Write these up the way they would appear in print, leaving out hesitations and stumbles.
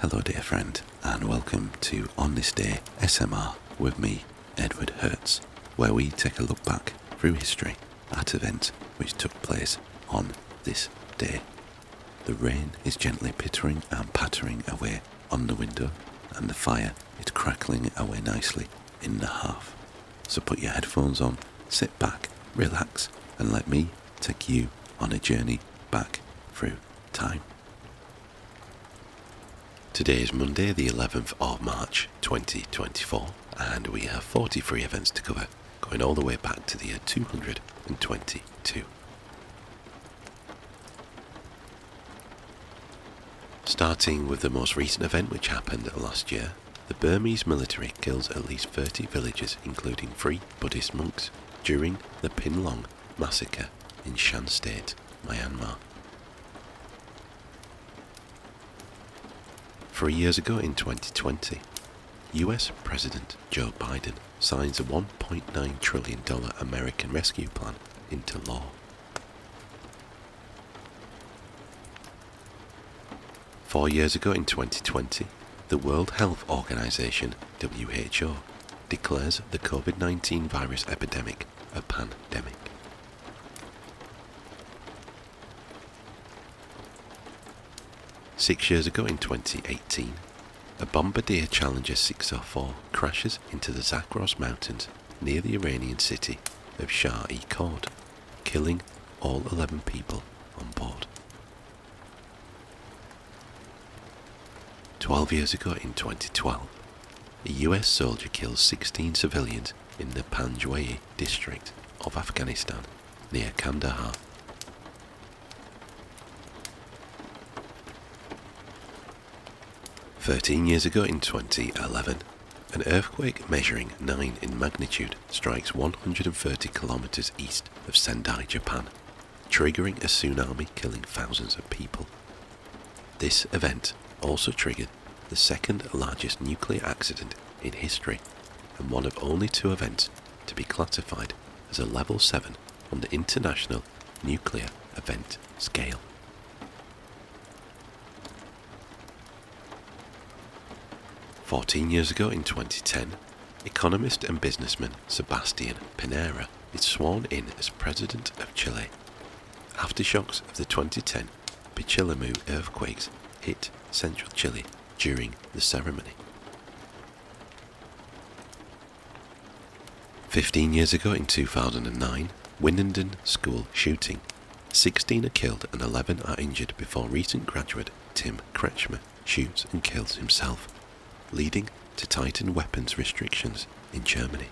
Hello dear friend, and welcome to On This Day SMR with me, Edward Hertz, where we take a look back through history at events which took place on this day. The rain is gently pittering and pattering away on the window, and the fire is crackling away nicely in the hearth. So put your headphones on, sit back, relax, and let me take you on a journey back through time. Today is Monday the 11th of March 2024, and we have 43 events to cover, going all the way back to the year 222. Starting with the most recent event which happened last year, the Burmese military kills at least 30 villagers including 3 Buddhist monks during the Pinlong massacre in Shan State, Myanmar. 3 years ago in 2020, US President Joe Biden signs a $1.9 trillion American rescue plan into law. 4 years ago in 2020, the World Health Organization, WHO, declares the COVID-19 virus epidemic a pandemic. Six years ago in 2018, a Bombardier Challenger 604 crashes into the Zagros Mountains near the Iranian city of Shah-e-Khord, killing all 11 people on board. 12 years ago in 2012, a US soldier kills 16 civilians in the Panjwai district of Afghanistan near Kandahar. 13 years ago in 2011, an earthquake measuring 9 in magnitude strikes 130 kilometers east of Sendai, Japan, triggering a tsunami killing thousands of people. This event also triggered the second largest nuclear accident in history, and one of only 2 events to be classified as a level 7 on the International Nuclear Event Scale. 14 years ago in 2010, economist and businessman Sebastián Pinera is sworn in as President of Chile. Aftershocks of the 2010 Pichilemu earthquakes hit central Chile during the ceremony. 15 years ago in 2009, Winnenden School shooting. 16 are killed and 11 are injured before recent graduate Tim Kretschmer shoots and kills himself, leading to tightened weapons restrictions in Germany.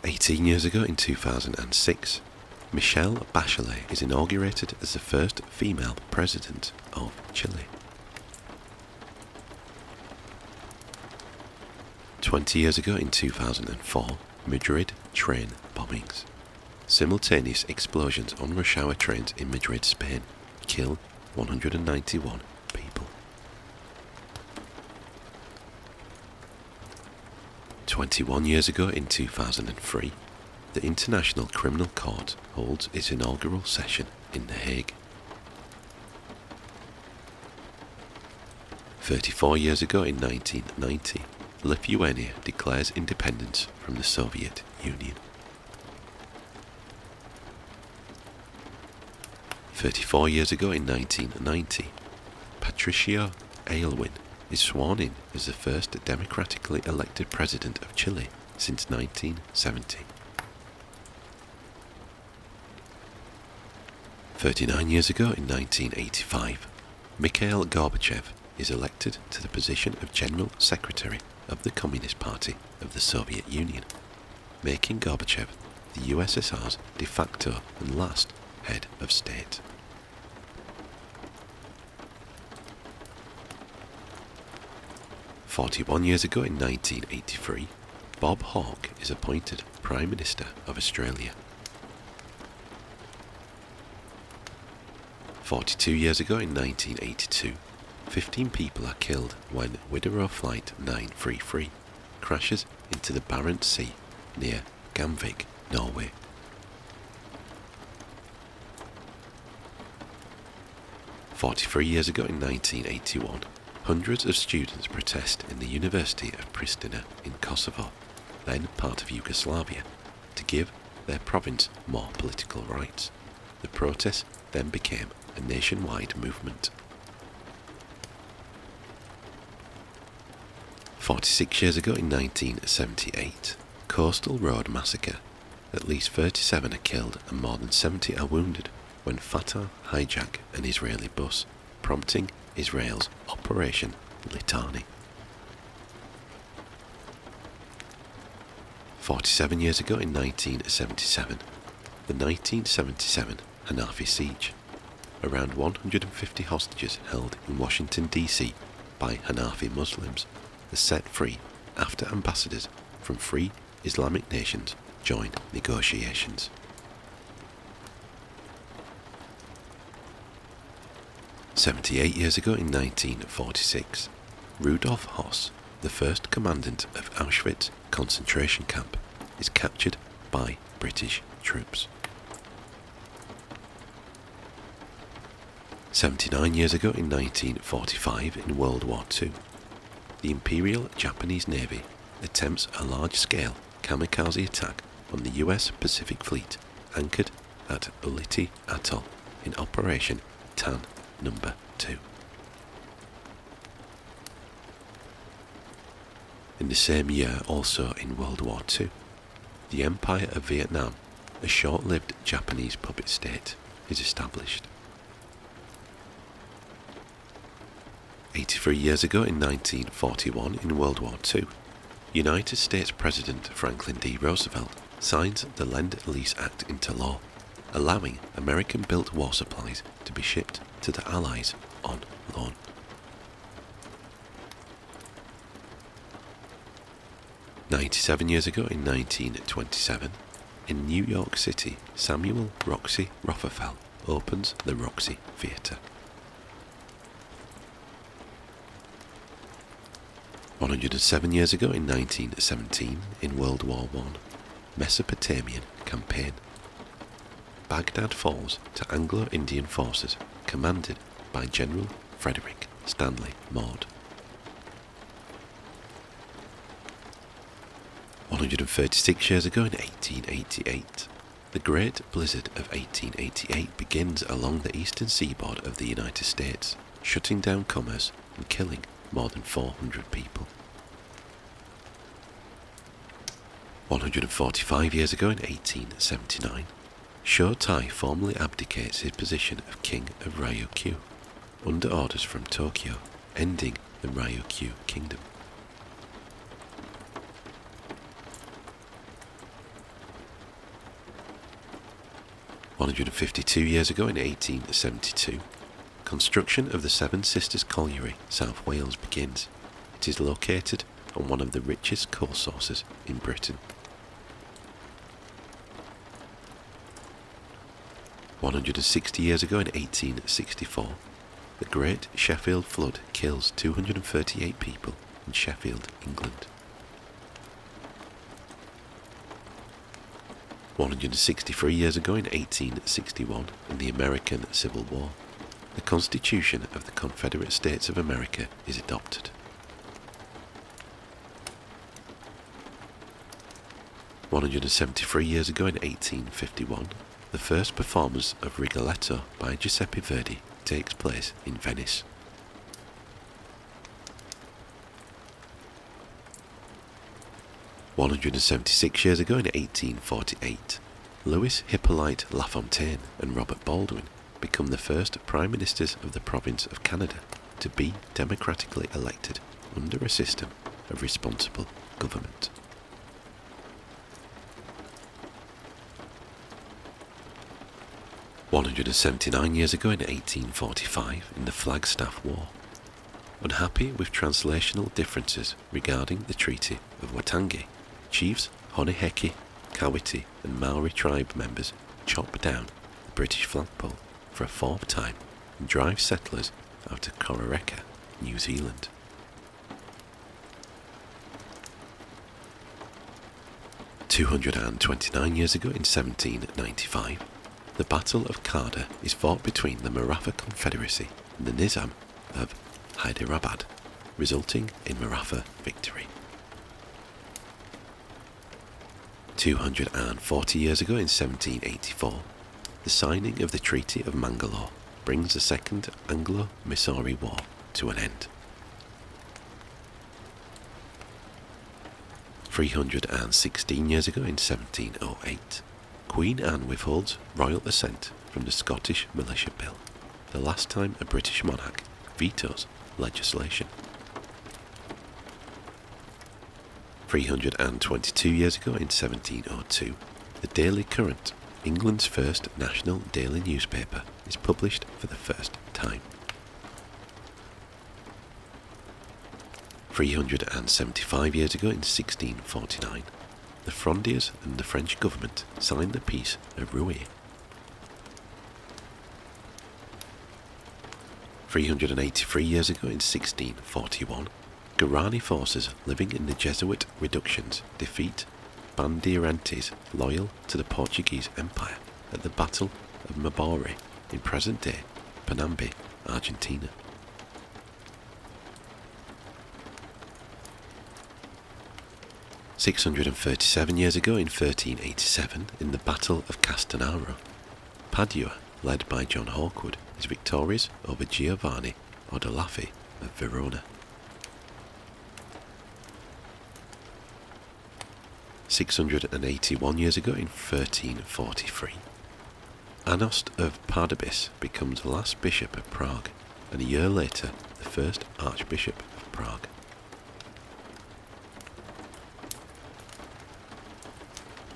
18 years ago in 2006, Michelle Bachelet is inaugurated as the first female president of Chile. 20 years ago in 2004, Madrid train bombings. Simultaneous explosions on rush hour trains in Madrid, Spain, kill 191 people. 21 years ago in 2003, the International Criminal Court holds its inaugural session in The Hague. 34 years ago in 1990, Lithuania declares independence from the Soviet Union. 34 years ago in 1990, Patricio Aylwin is sworn in as the first democratically elected president of Chile since 1970. 39 years ago in 1985, Mikhail Gorbachev is elected to the position of General Secretary of the Communist Party of the Soviet Union, making Gorbachev the USSR's de facto and last head of state. 41 years ago in 1983, Bob Hawke is appointed Prime Minister of Australia. 42 years ago in 1982, 15 people are killed when Widerøe Flight 933 crashes into the Barents Sea near Gamvik, Norway. 43 years ago in 1981, hundreds of students protest in the University of Pristina in Kosovo, then part of Yugoslavia, to give their province more political rights. The protest then became a nationwide movement. 46 years ago in 1978, Coastal Road Massacre. At least 37 are killed and more than 70 are wounded when Fatah hijacked an Israeli bus, prompting Israel's Operation Litani. 47 years ago in 1977, the 1977 Hanafi siege. Around 150 hostages held in Washington, D.C. by Hanafi Muslims are set free after ambassadors from free Islamic nations joined negotiations. "78 years ago in 1946, Rudolf Höss, the first commandant of Auschwitz concentration camp, is captured by British troops. 79 years ago in 1945 in World War II, the Imperial Japanese Navy attempts a large-scale kamikaze attack on the US Pacific Fleet anchored at Ulithi Atoll in Operation Tan No. 2. In the same year, also in World War II, the Empire of Vietnam, a short-lived Japanese puppet state, is established. 83 years ago in 1941 in World War II, United States President Franklin D. Roosevelt signs the Lend-Lease Act into law, allowing American-built war supplies to be shipped to the Allies on loan. 97 years ago in 1927, in New York City, Samuel Roxy Rofferfeld opens the Roxy Theatre. 107 years ago in 1917, in World War I, Mesopotamian campaign. Baghdad falls to Anglo-Indian forces commanded by General Frederick Stanley Maude. 136 years ago in 1888, the Great Blizzard of 1888 begins along the eastern seaboard of the United States, shutting down commerce and killing more than 400 people. 145 years ago in 1879, Sho Tai formally abdicates his position of King of Ryukyu, under orders from Tokyo, ending the Ryukyu Kingdom. 152 years ago in 1872, construction of the Seven Sisters Colliery, South Wales begins. It is located on one of the richest coal sources in Britain. 160 years ago in 1864, the Great Sheffield Flood kills 238 people in Sheffield, England. 163 years ago in 1861, in the American Civil War, the Constitution of the Confederate States of America is adopted. 173 years ago in 1851, the first performance of Rigoletto by Giuseppe Verdi takes place in Venice. 176 years ago in 1848, Louis Hippolyte Lafontaine and Robert Baldwin become the first Prime Ministers of the province of Canada to be democratically elected under a system of responsible government. 179 years ago in 1845, in the Flagstaff War, unhappy with translational differences regarding the Treaty of Waitangi, chiefs Honeheki, Kawiti and Maori tribe members chop down the British flagpole for a fourth time and drive settlers out of Kororeka, New Zealand. 229 years ago in 1795, the Battle of Carder is fought between the Maratha Confederacy and the Nizam of Hyderabad, resulting in Maratha victory. 240 years ago in 1784, the signing of the Treaty of Mangalore brings the Second Anglo-Mysore War to an end. 316 years ago in 1708, Queen Anne withholds royal assent from the Scottish Militia Bill, the last time a British monarch vetoes legislation. 322 years ago in 1702, the Daily Courant, England's first national daily newspaper, is published for the first time. 375 years ago in 1649, the Frondiers and the French government signed the Peace of Rouergue. 383 years ago in 1641, Guarani forces living in the Jesuit reductions defeat Bandeirantes loyal to the Portuguese Empire at the Battle of Mabore in present-day Panambi, Argentina. 637 years ago in 1387, in the Battle of Castanaro, Padua, led by John Hawkwood, is victorious over Giovanni Ordelaffi of Verona. 681 years ago in 1343, Anost of Pardubis becomes the last bishop of Prague, and a year later the first archbishop of Prague.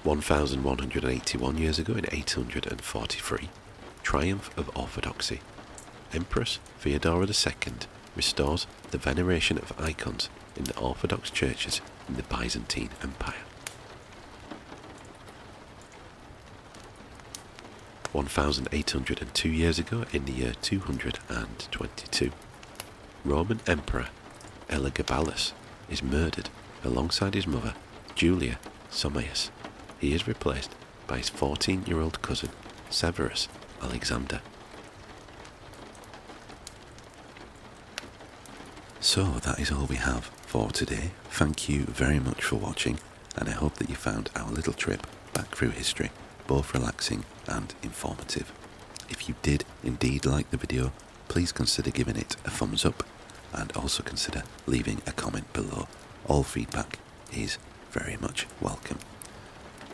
1181 years ago in 843, triumph of orthodoxy, Empress Theodora II restores the veneration of icons in the Orthodox churches in the Byzantine Empire. 1802 years ago in the year 222, Roman Emperor Elagabalus is murdered alongside his mother, Julia Sommaeus. He is replaced by his 14-year-old cousin, Severus Alexander. So that is all we have for today. Thank you very much for watching, and I hope that you found our little trip back through history both relaxing and informative. If you did indeed like the video, please consider giving it a thumbs up, and also consider leaving a comment below. All feedback is very much welcome.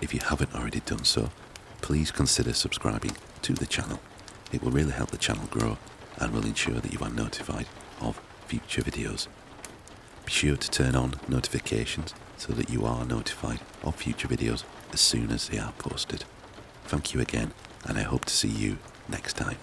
If you haven't already done so, please consider subscribing to the channel. It will really help the channel grow and will ensure that you are notified of future videos. Be sure to turn on notifications so that you are notified of future videos as soon as they are posted. Thank you again, and I hope to see you next time.